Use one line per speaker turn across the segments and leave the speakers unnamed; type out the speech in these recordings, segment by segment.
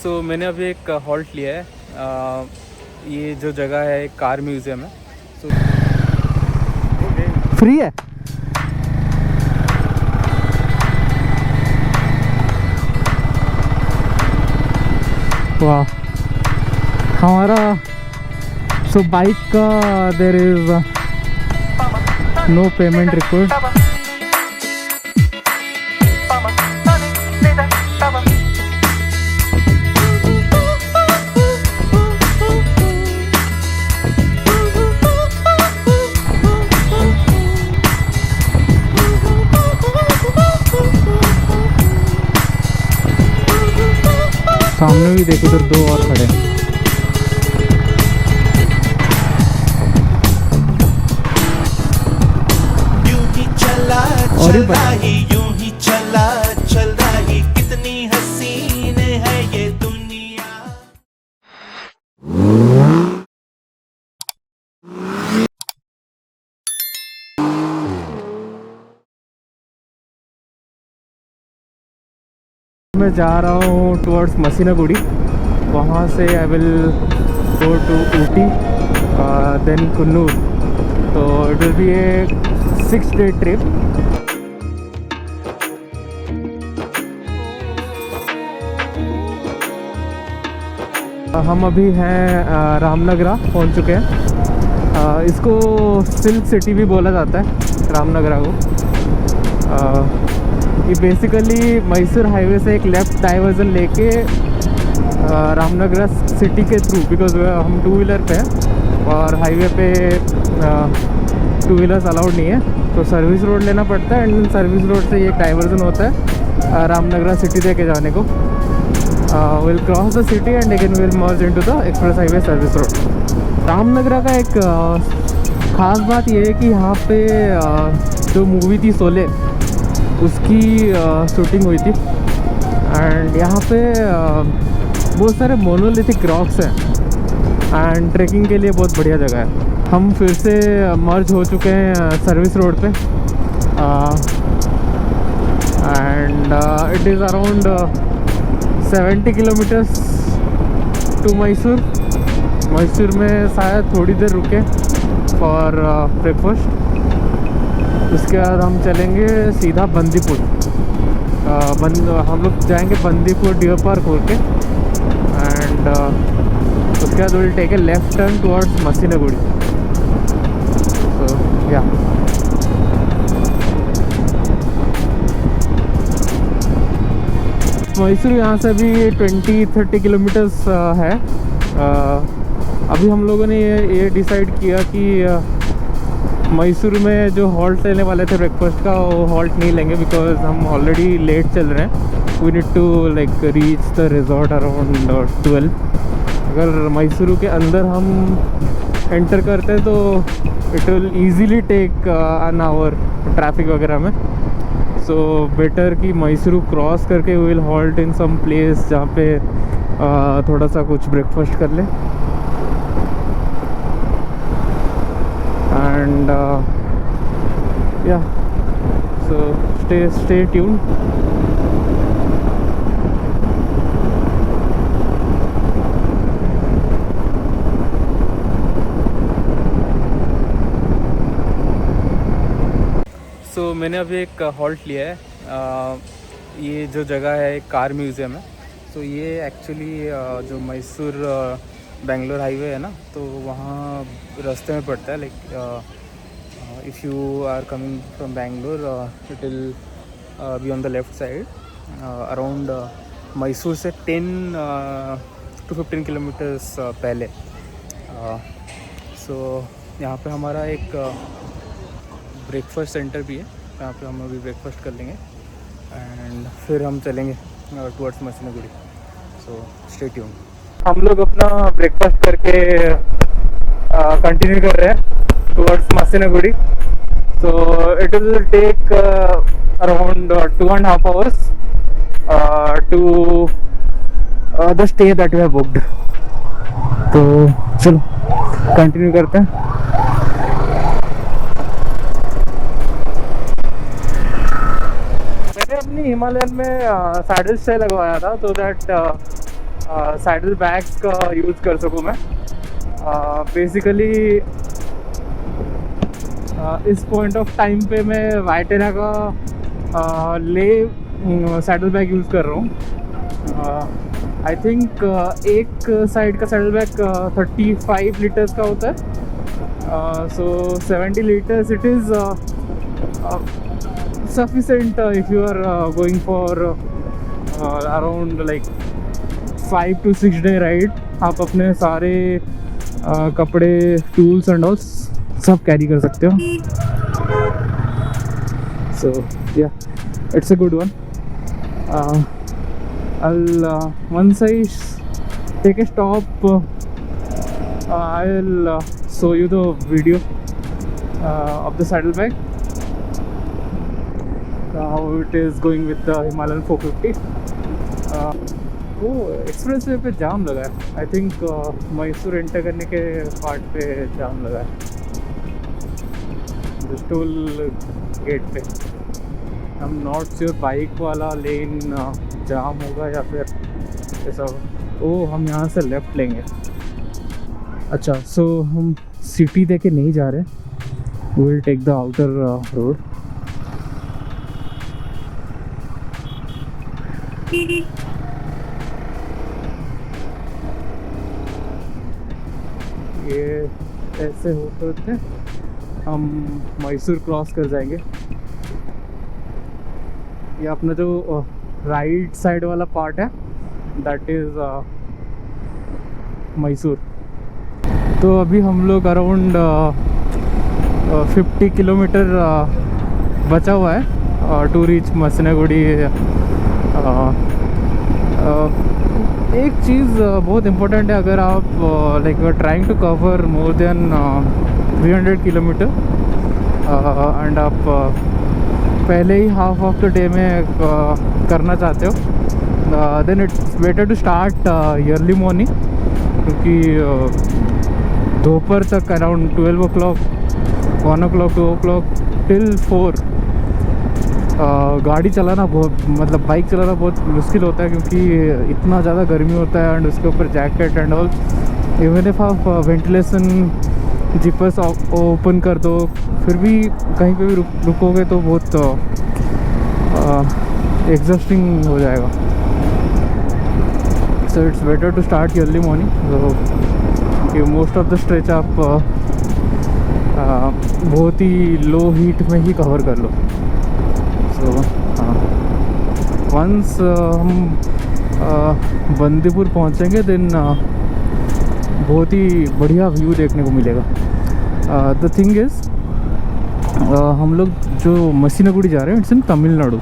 मैंने अभी एक हॉल्ट लिया है। ये जो जगह है एक कार म्यूज़ियम है।
फ्री है। वाह, हमारा बाइक का there is no payment required. सामने भी देखो, उधर दो और खड़े हैं। और
यूं ही चला चल रही, कितनी हसीन है ये दुनिया।
मैं जा रहा हूँ टुवर्ड्स मसीनागुड़ी। वहाँ से I will go to Ooty then Coonoor. तो it will be a 6-day trip. हम अभी हैं रामनगरा पहुँच चुके हैं। इसको सिल्क सिटी भी बोला जाता है, रामनगरा को। ये बेसिकली मैसूर हाईवे से एक लेफ़्ट डाइवर्जन लेके रामनगरा सिटी के थ्रू, बिकॉज हम 2 व्हीलर पे हैं और हाईवे पे 2 व्हीलर्स अलाउड नहीं है, तो सर्विस रोड लेना पड़ता है। एंड सर्विस रोड से ये एक डाइवर्जन होता है रामनगरा सिटी दे के जाने को। Will cross the city and again will merge into the express highway service road. Ramanagara का एक ख़ास बात ये है कि यहाँ पे जो मूवी थी शोले, उसकी शूटिंग हुई थी। एंड यहाँ पे बहुत सारे मोनोलिथिक रॉक्स हैं एंड ट्रैकिंग के लिए बहुत बढ़िया जगह है। हम फिर से मर्ज हो चुके हैं सर्विस रोड पे and it is around 70 kilometres to Mysore. Mysore में शायद थोड़ी देर रुके फॉर ब्रेकफास्ट। उसके बाद हम चलेंगे सीधा बंदीपुर। हम लोग जाएंगे बंदीपुर डियर पार्क होके एंड उसके बाद will take a left turn towards Masinagudi. So या मैसूर यहाँ से अभी 20-30 किलोमीटर्स है। अभी हम लोगों ने ये डिसाइड किया कि मैसूर में जो हॉल्ट लेने वाले थे ब्रेकफास्ट का, वो हॉल्ट नहीं लेंगे बिकॉज हम ऑलरेडी लेट चल रहे हैं। We need to like reach the resort around 12। अगर मैसूर के अंदर हम एंटर करते हैं तो it will easily take an hour traffic वगैरह में। सो बेटर कि मैसूर क्रॉस करके we will halt in some place जहाँ पे थोड़ा सा कुछ ब्रेकफास्ट कर लें। And yeah, so stay tuned.
मैंने अभी एक हॉल्ट लिया है। ये जो जगह है एक कार म्यूज़ियम है। ये एक्चुअली जो मैसूर बेंगलोर हाईवे है ना, तो वहाँ रास्ते में पड़ता है। Like if you are coming from Bangalore, it will be on the left side around Mysore से 10 to 15 किलोमीटर्स पहले। यहाँ पे हमारा एक ब्रेकफास्ट सेंटर भी है, यहाँ पे हम अभी ब्रेकफास्ट कर लेंगे एंड फिर हम चलेंगे towards Masinagudi. So stay tuned.
हम लोग अपना ब्रेकफास्ट करके कंटिन्यू कर रहे हैं towards Masinagudi. So it will take around 2.5 hours to the stay that we have booked. तो चलो कंटिन्यू करते हैं। मैंने अपनी हिमालयन में सैडल स्टे लगवाया था, तो दैट सैडल बैग्स का यूज़ कर सकूँ मैं। बेसिकली इस पॉइंट ऑफ टाइम पे मैं वाइटेरा का ले सैडल बैग यूज़ कर रहा हूँ। आई थिंक एक साइड का सैडल बैग 35 लीटर्स का होता है, सो 70 litres it is sufficient if you are going for around like 5 to 6 day ride। आप अपने सारे कपड़े, टूल्स एंड ऑल सब कैरी कर सकते हो। सो या it's a good one. I'll once I take a stop, I'll show you the video of the saddlebag, how it is going with the Himalayan 450। वो एक्सप्रेस वे पे जाम लगा है। I think Mysore enter करने के पार्ट पे जाम लगा है, toll gate पे। आई एम नॉट श्योर बाइक वाला लेन जाम होगा या फिर ऐसा। ओ हम यहाँ से लेफ़्ट लेंगे। अच्छा, सो हम सिटी देखे नहीं जा रहे, we will take the outer road. ये ऐसे होते होते हम मैसूर क्रॉस कर जाएंगे। ये अपना जो राइट साइड वाला पार्ट है दैट इज़ मैसूर। तो अभी हम लोग अराउंड 50 किलोमीटर बचा हुआ है टू रीच मसनागुडी। एक चीज़ बहुत इम्पोर्टेंट है, अगर आप like you are trying to cover more than 300 kilometre and आप पहले ही हाफ ऑफ द डे में करना चाहते हो, then it's better to start early morning, क्योंकि दोपहर तक around 12 o'clock, 1 o'clock, 2 o'clock till 4 गाड़ी चलाना बहुत, मतलब बाइक चलाना बहुत मुश्किल होता है, क्योंकि इतना ज़्यादा गर्मी होता है एंड उसके ऊपर jacket and all. Even if आप वेंटिलेशन जिपर्स ओपन कर दो, फिर भी कहीं पे भी रुकोगे तो बहुत एग्जॉस्टिंग हो जाएगा। So it's better to start early morning. तो मोस्ट ऑफ द स्ट्रेच आप बहुत ही लो हीट में ही कवर कर लो। सो वंस हम बंदीपुर पहुंचेंगे देन बहुत ही बढ़िया व्यू देखने को मिलेगा। द थिंग इज़ हम लोग जो मसीनागुड़ी जा रहे हैं it's in Tamil Nadu.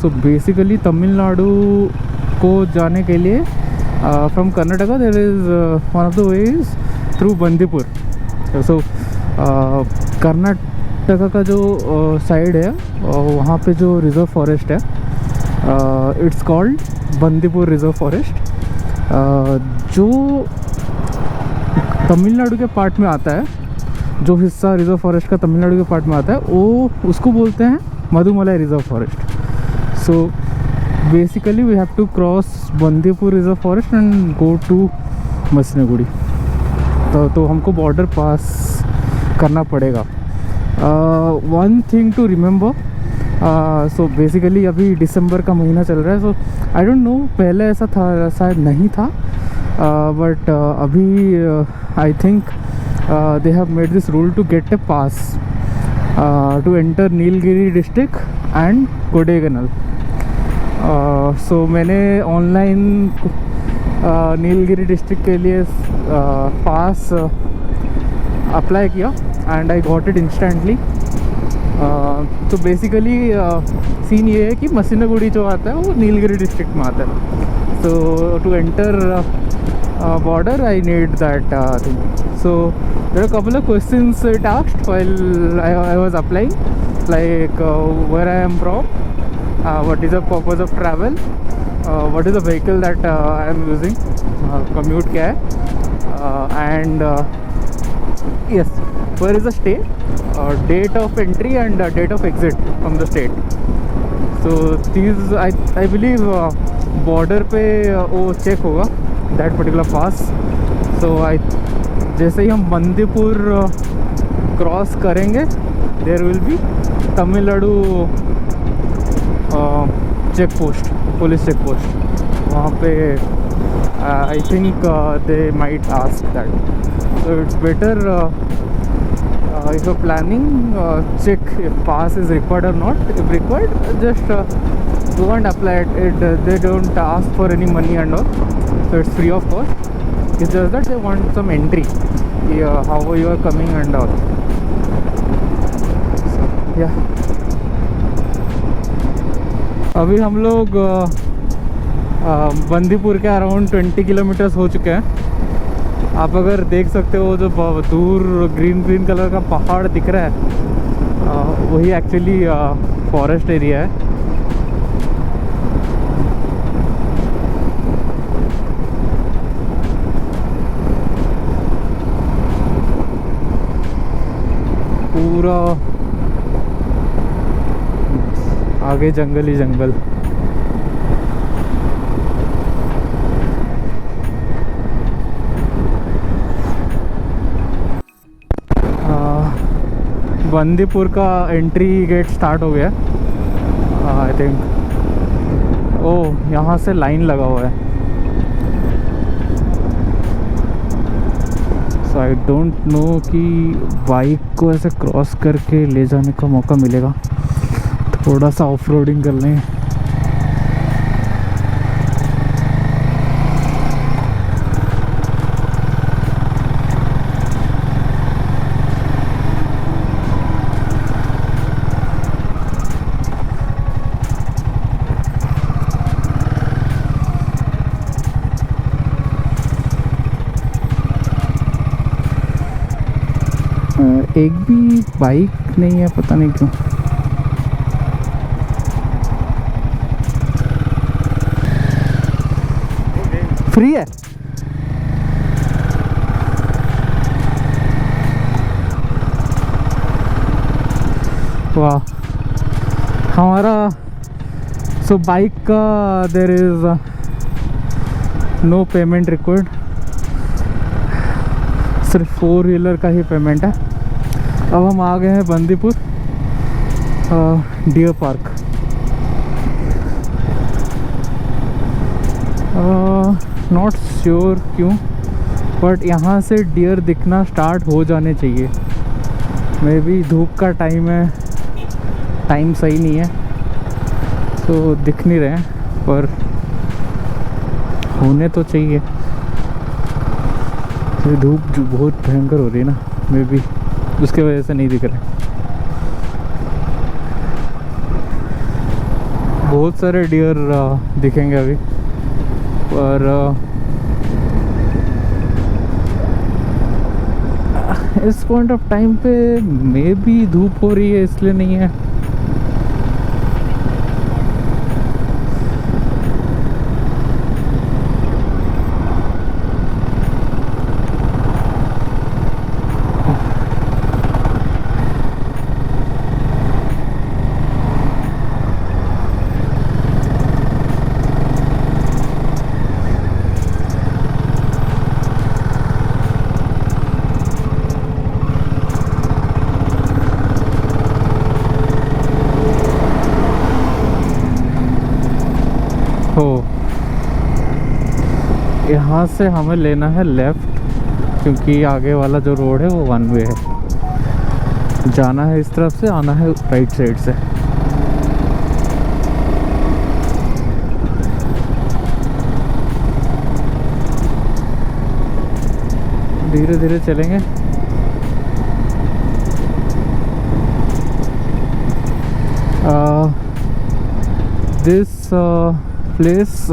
So basically Tamil Nadu को जाने के लिए from Karnataka there is one of the ways through Bandipur. So Karnataka का जो साइड है वहाँ पे जो रिज़र्व फॉरेस्ट है it's called Bandipur reserve forest. जो तमिलनाडु के पार्ट में आता है, जो हिस्सा रिज़र्व फॉरेस्ट का तमिलनाडु के पार्ट में आता है, वो उसको बोलते हैं Mudumalai reserve forest. So basically we have to cross Bandipur reserve forest and go to Masinagudi. तो हमको बॉर्डर पास करना पड़ेगा। One thing to remember, so basically अभी दिसंबर का महीना चल रहा है, सो आई डोंट नो पहले ऐसा था, शायद नहीं था, बट अभी I think they have made this rule to get a pass to enter Nilgiri district and Kodaikanal. So मैंने ऑनलाइन नीलगिरी डिस्ट्रिक्ट के लिए पास अप्लाई किया and I got it instantly. तो बेसिकली सीन ये है कि मसीनागुड़ी जो आता है वो नीलगिरी डिस्ट्रिक्ट में आता है। So to enter border I need that thing. So there are a couple of questions it asked while I was applying, like where I am from, what is the purpose of travel, what is the vehicle that I am using, commute क्या है, and yes, where is the stay, date of entry and date of exit from the state. So these I believe border पे वो check होगा that particular पास। सो आई जैसे ही हम Bandipur cross करेंगे there will be Tamil Nadu check post, police check post. वहाँ पे I think they might ask that. So it's better if you're planning, check if pass is required or not. If required, just go and apply it. They don't ask for any money and all, so it's free of cost. It's just that they want some entry, how you are coming and all. So, yeah. अभी हम लोग बंदीपुर के around 20 kilometres हो चुके हैं। आप अगर देख सकते हो जो दूर ग्रीन ग्रीन कलर का पहाड़ दिख रहा है, वही एक्चुअली फॉरेस्ट एरिया है। पूरा आगे जंगल ही जंगल। बंदीपुर का एंट्री गेट स्टार्ट हो गया आई थिंक। ओह, यहाँ से लाइन लगा हुआ है। सो आई डोंट नो कि बाइक को ऐसे क्रॉस करके ले जाने का मौका मिलेगा। थोड़ा सा ऑफ रोडिंग कर लें। एक भी बाइक नहीं है, पता नहीं क्यों। फ्री है। वाह, हमारा सो बाइक का there is no payment required, सिर्फ 4 व्हीलर का ही पेमेंट है। अब हम आ गए हैं Bandipur deer park. Not sure क्यों, बट यहाँ से डियर दिखना स्टार्ट हो जाने चाहिए। मे बी धूप का टाइम है, टाइम सही नहीं है, तो दिख नहीं रहे हैं, पर होने तो चाहिए। तो धूप जो बहुत भयंकर हो रही है ना, मे बी उसके वजह से नहीं दिख रहे। बहुत सारे डियर दिखेंगे अभी, पर इस पॉइंट ऑफ टाइम पे मे बी धूप हो रही है इसलिए नहीं है। यहाँ से हमें लेना है लेफ़्ट, क्योंकि आगे वाला जो रोड है वो 1 वे है। जाना है इस तरफ से, आना है राइट साइड से। धीरे धीरे चलेंगे। दिस प्लेस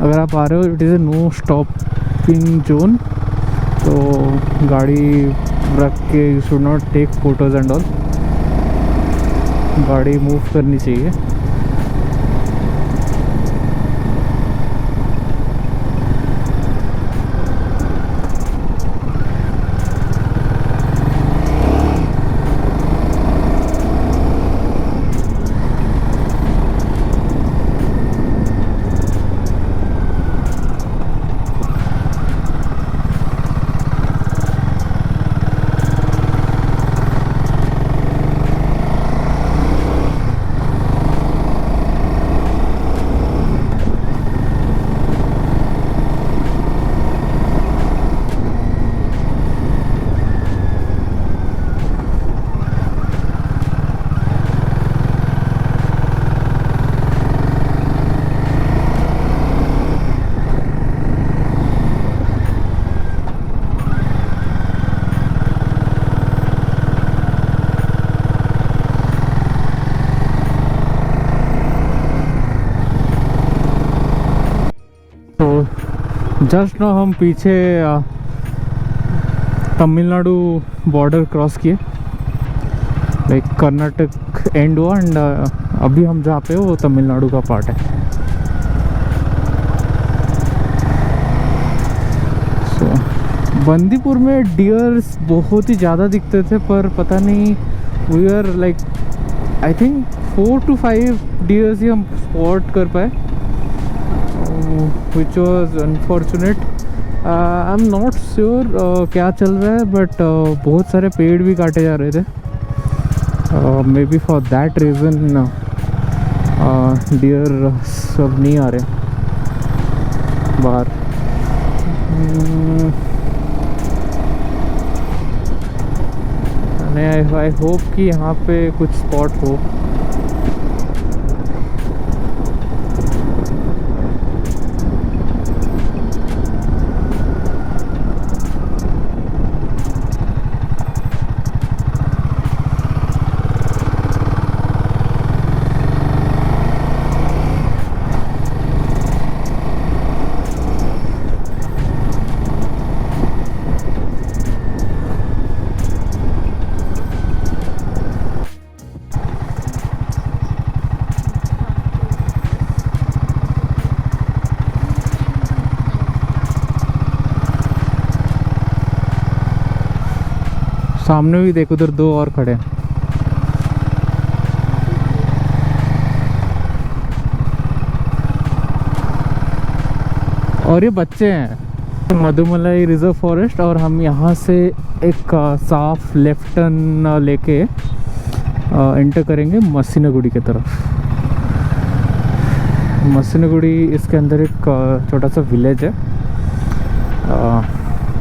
अगर आप आ रहे हो, it is a no stopping zone, तो गाड़ी रख के you should not take photos and all. गाड़ी मूव करनी चाहिए। जस्ट ना हम पीछे तमिलनाडु बॉर्डर क्रॉस किए, लाइक कर्नाटक एंड हुआ एंड अभी हम जहाँ पे वो तमिलनाडु का पार्ट है। सो बंदीपुर में डियर्स बहुत ही ज़्यादा दिखते थे, पर पता नहीं we are like I think 4 to 5 deers ही हम स्पॉट कर पाए, which was unfortunate. I am not sure क्या चल रहा है, बट बहुत सारे पेड़ भी काटे जा रहे थे। Maybe for that reason deer सब नहीं आ रहे बाहर। आई होप कि यहाँ पे कुछ स्पॉट हो। सामने भी देखो, उधर 2 और खड़े हैं। और ये बच्चे हैं। मधुमलाई रिजर्व फॉरेस्ट, और हम यहाँ से एक साफ लेफ्ट टर्न लेके एंटर करेंगे मसीनागुड़ी की तरफ। मसीनागुड़ी इसके अंदर एक छोटा सा विलेज है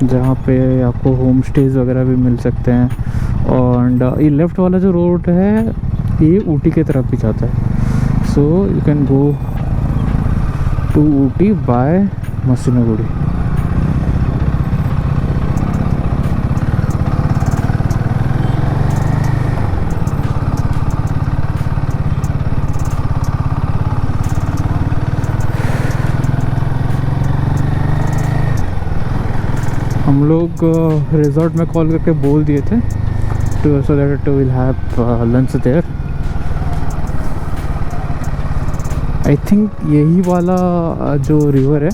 जहाँ पे आपको होम स्टेज वगैरह भी मिल सकते हैं। और ये लेफ़्ट वाला जो रोड है ये ऊटी की तरफ भी जाता है। So you can go to Ooty by Masinagudi. हम लोग रिजॉर्ट में कॉल करके बोल दिए थे to so that will have lunch there. I think यही वाला जो रिवर है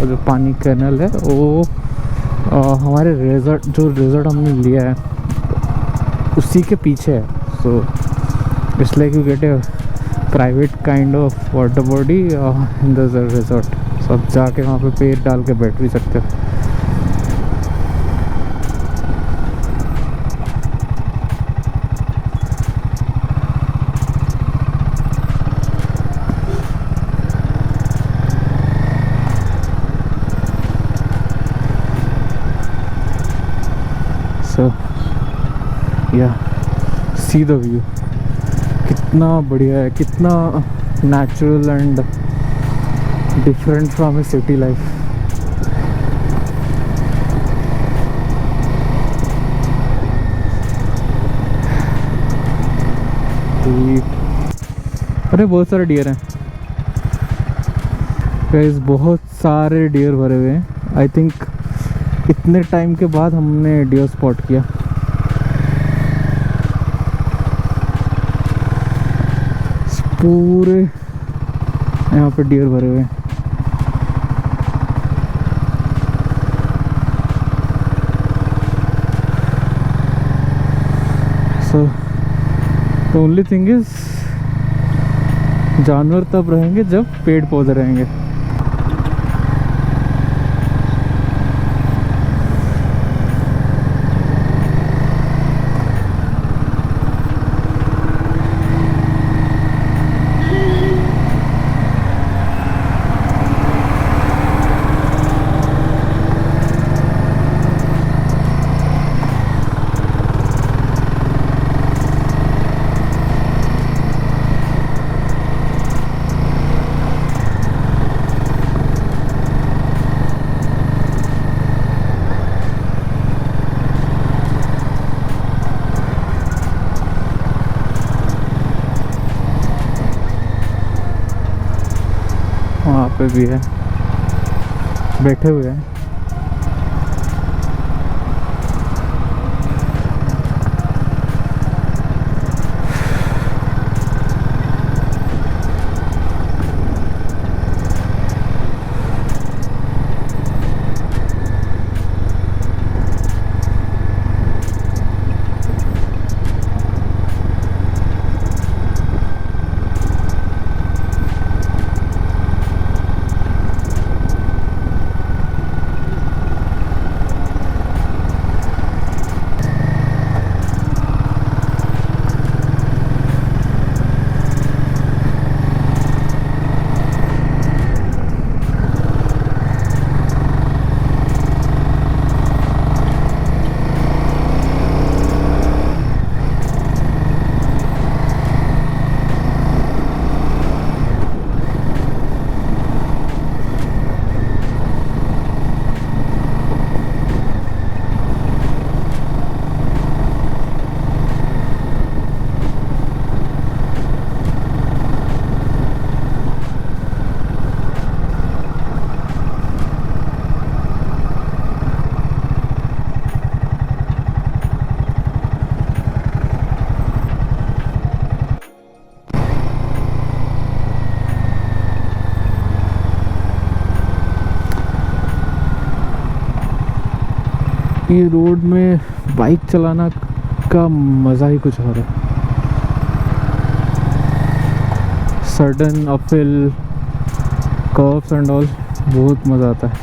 जो पानी कैनल है वो हमारे रिजॉर्ट हमने लिया है उसी के पीछे है। So it's like you get a private kind of water body in the resort. So आप जाके वहाँ पे पैर डाल के बैठ भी सकते हो। So yeah, see the view, कितना बढ़िया है, कितना natural and different from A city life. अरे बहुत सारे डियर हैं गाइस, बहुत सारे डियर भरे हुए हैं। आई थिंक इतने टाइम के बाद हमने डियर स्पॉट किया। पूरे यहाँ पे डियर भरे हुए हैं। So the only thing is जानवर तब रहेंगे जब पेड़ पौधे रहेंगे। वहाँ पे भी है बैठे हुए हैं। ये रोड में बाइक चलाना का मज़ा ही कुछ और है। Sudden uphill curves and all बहुत मज़ा आता है।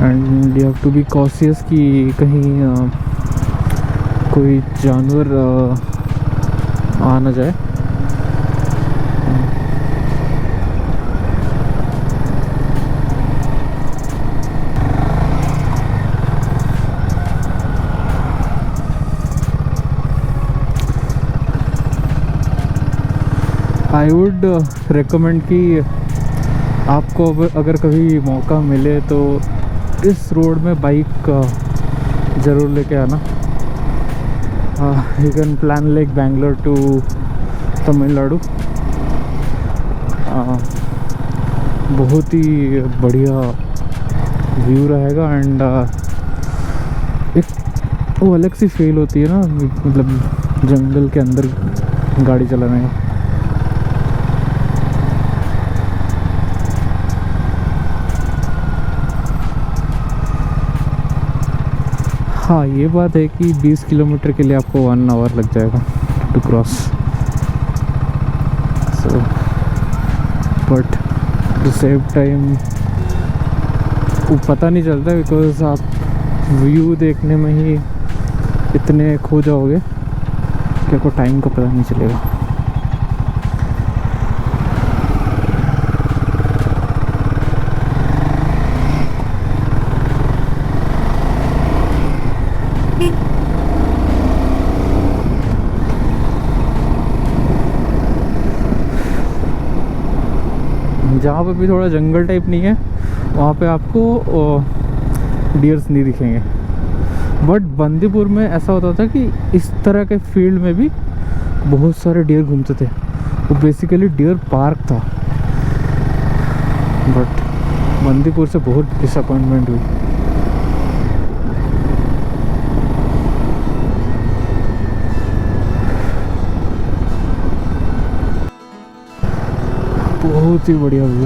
And you have to be cautious कि कहीं कोई जानवर आ ना जाए। आई वुड रिकमेंड कि आपको अगर कभी मौका मिले तो इस रोड में बाइक ज़रूर लेके आना। You can plan like Bangalore to Tamil Nadu. बहुत ही बढ़िया व्यू रहेगा एंड एक वो अलग सी फील होती है ना, मतलब जंगल के अंदर गाड़ी चलाने का। हाँ, ये बात है कि 20 किलोमीटर के लिए आपको 1 आवर लग जाएगा to cross. So but to save time वो पता नहीं चलता, बिकॉज आप व्यू देखने में ही इतने खो जाओगे कि आपको टाइम का पता नहीं चलेगा। जहाँ पे भी थोड़ा जंगल टाइप नहीं है वहाँ पे आपको डियर्स नहीं दिखेंगे। बट बंदीपुर में ऐसा होता था कि इस तरह के फील्ड में भी बहुत सारे डियर घूमते थे। वो बेसिकली डियर पार्क था। बट बंदीपुर से बहुत डिसअपॉइंटमेंट हुई। बहुत ही बढ़िया व्यू।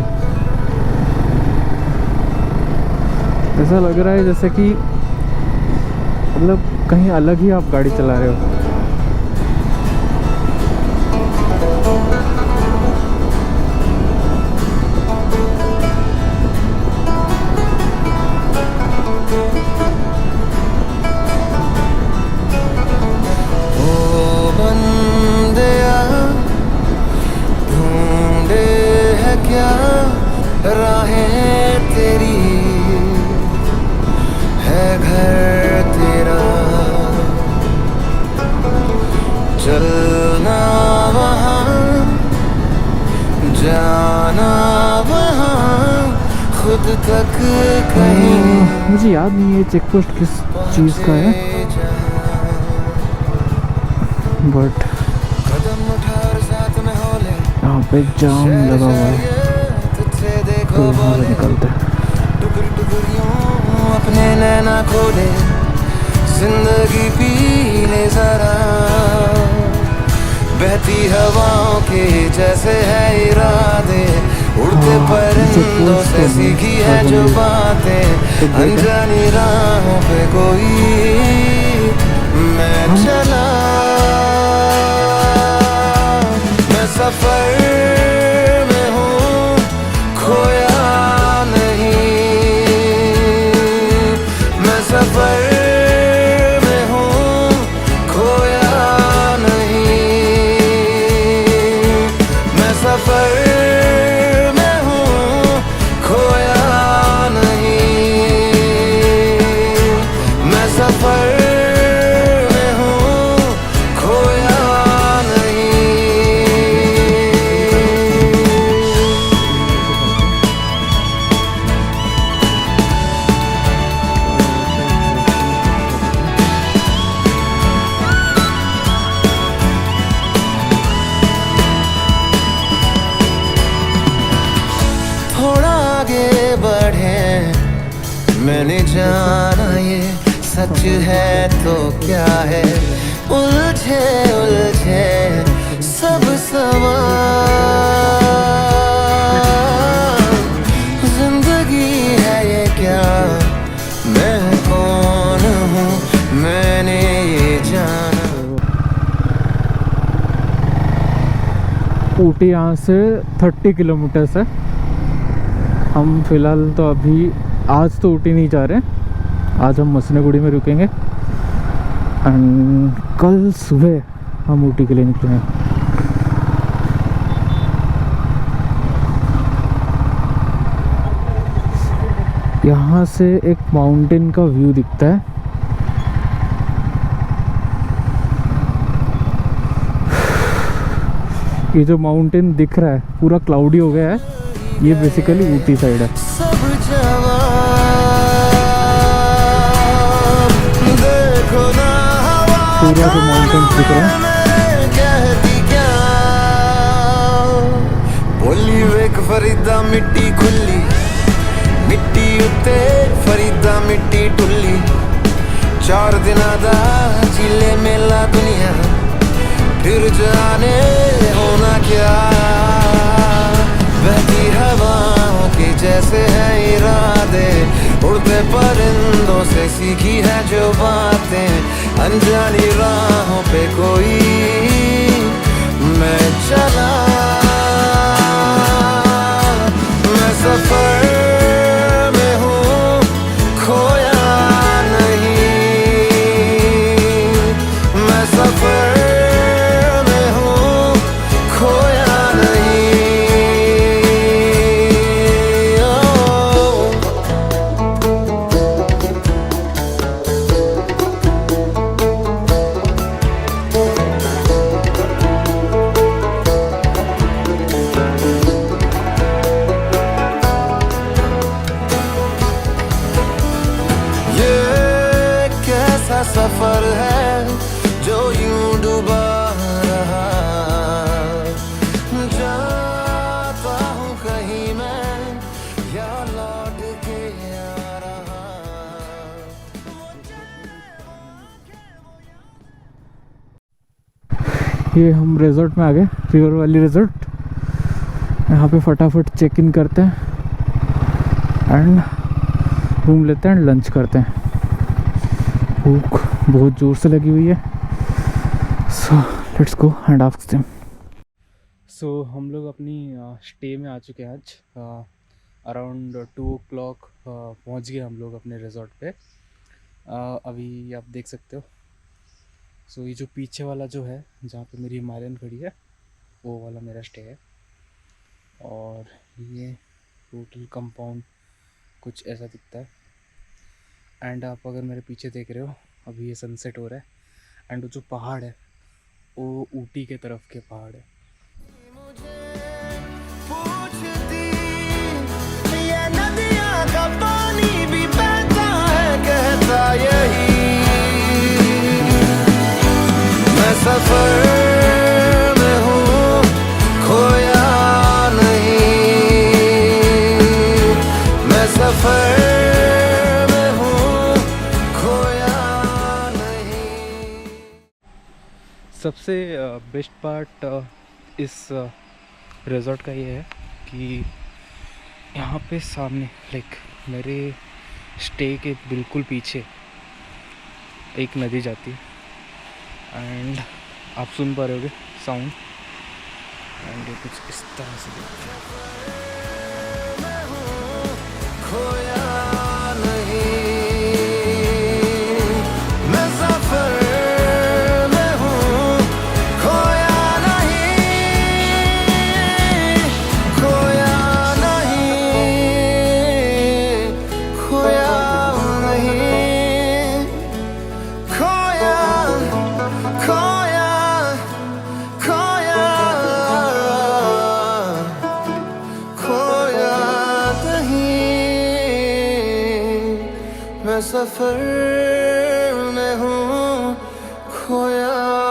ऐसा लग रहा है जैसे कि मतलब कहीं अलग ही आप गाड़ी चला रहे हो।
राहें तेरी है घर तेरा, चलना वहाँ जाना वहाँ खुद तक कहीं।
मुझे याद नहीं है चेक पोस्ट किस चीज़ का है, बट यहाँ पे जाम लगा हुआ है।
जिंदगी पी ले जरा, बहती हवाओं के जैसे है इरादे, उड़ते परिंदों से सीखी है जो बातें, अनजानी राहों पे कोई मैं चला, मैं सफर में हूँ खोया नहीं, मैं सफर में हूँ खोया नहीं, मैं सफर में हूँ खोया नहीं, मैं सफर में हूँ खोया नहीं। थोड़ा आगे बढ़े, मैंने जाना ये सच है तो क्या है, उलझे उलझे सब सवाल, जिंदगी है ये क्या, मैं कौन हूँ मैंने ये जाना।
ऊटी यहाँ से 30 किलोमीटर्स है। हम फिलहाल तो अभी आज तो ऊटी नहीं जा रहे हैं, आज हम मसनगुड़ी में रुकेंगे एंड कल सुबह हम ऊटी के लिए निकलेंगे। यहाँ से एक माउंटेन का व्यू दिखता है। ये जो माउंटेन दिख रहा है पूरा क्लाउडी हो गया है, ये बेसिकली ऊटी साइड है।
सब जवान देखो ना
पूरा जो माउंटेन दिख रहा है,
कहती क्या, बोली वेख फरीदा मिट्टी खुली, मिट्टी उत्ते फरीदा मिट्टी टुल्ली, 4 दिना दा जिले मेला दुनिया, फिर जाने होना क्या, बहती हवाओं के जैसे है इरादे, उड़ते परिंदों से सीखी है जो बातें, अनजानी राहों पे कोई मैं चला, मैं सफर में हूँ खोया नहीं, मैं सफर में हूँ खोया नहीं। सफर है जो यूं डूबा रहा, जाता हूँ कहीं मैं या लौट के आ रहा।
ये हम रिजॉर्ट में आ गए, रिवर वैली रिजॉर्ट। यहाँ पे फटाफट चेक इन करते हैं एंड रूम लेते हैं एंड लंच करते हैं। भूख बहुत ज़ोर से लगी हुई है, so let's go and ask them.
So हम लोग अपनी स्टे में आ चुके हैं। आज अराउंड 2 o'clock पहुँच गए हम लोग अपने रिजॉर्ट पे। अभी आप देख सकते हो। सो ये जो पीछे वाला जो है जहाँ पे मेरी हिमालयन खड़ी है वो वाला मेरा स्टे है, और ये टोटल कंपाउंड कुछ ऐसा दिखता है। एंड आप अगर मेरे पीछे देख रहे हो अभी ये सनसेट हो रहा है, एंड वो जो पहाड़ है वो ऊटी के तरफ के पहाड़ है।
पूछती ये नदियाँ का पानी भी बहता है, कहता यही मैं सफर में हूँ खोया नहीं, मैं सफर में हूँ खोया नहीं।
सबसे बेस्ट पार्ट इस रिज़ॉर्ट का ये है कि यहाँ पे सामने लाइक मेरे स्टे के बिल्कुल पीछे एक नदी जाती है एंड आप सुन पा रहे होगे साउंड एंड ये कुछ इस तरह से
खोया नहीं मैं सफर में हूँ खोया नहीं खोया नहीं खोया नहीं खोया खोया खोया खोया नहीं मैं सफर में हूँ खोया